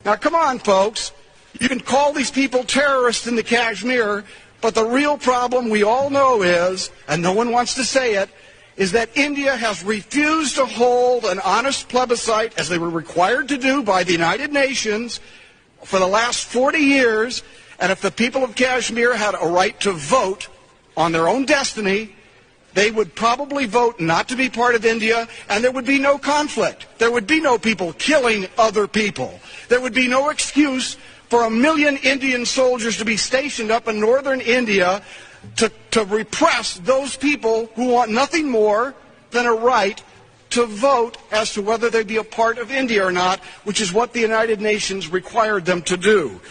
Now, come on, folks. You can call these people terrorists in the Kashmir, but the real problem we all know is, and no one wants to say it, is that India has refused to hold an honest plebiscite, as they were required to do by the United Nations, for the last 40 years. And if the people of Kashmir had a right to vote on their own destiny, they would probably vote not to be part of India, and there would be no conflict. There would be no people killing other people. There would be no excuse for 1 million Indian soldiers to be stationed up in northern India to repress those people who want nothing more than a right to vote as to whether they be a part of India or not, which is what the United Nations required them to do.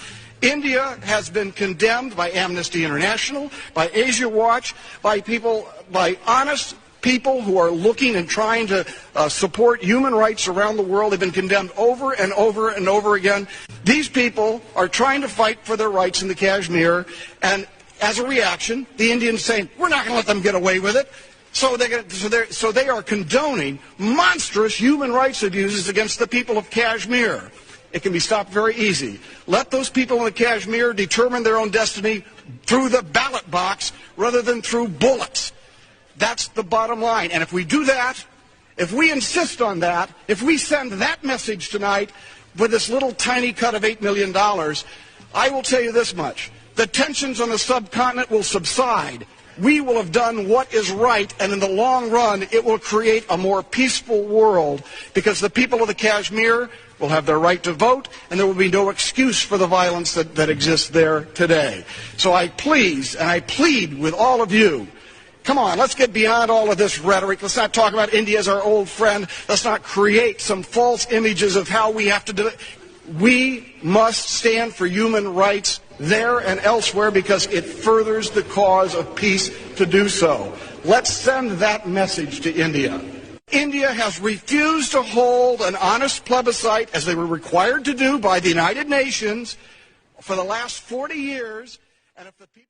India has been condemned by Amnesty International, by Asia Watch, by honest people who are looking and trying to support human rights around the world. They've been condemned over and over and over again. These people are trying to fight for their rights in the Kashmir, and as a reaction, the Indians saying, we're not going to let them get away with it. So they are condoning monstrous human rights abuses against the people of Kashmir. It can be stopped very easy. Let those people in the Kashmir determine their own destiny through the ballot box rather than through bullets. That's the bottom line. And if we do that, if we insist on that, if we send that message tonight with this little tiny cut of $8 million, I will tell you this much. The tensions on the subcontinent will subside. We will have done what is right, and in the long run, it will create a more peaceful world, because the people of the Kashmir will have their right to vote, and there will be no excuse for the violence that exists there today. So I plead with all of you, come on, let's get beyond all of this rhetoric. Let's not talk about India as our old friend. Let's not create some false images of how we have to do it. We must stand for human rights there and elsewhere, because it furthers the cause of peace to do so. Let's send that message to India. India has refused to hold an honest plebiscite, as they were required to do by the United Nations, for the last 40 years. And if the people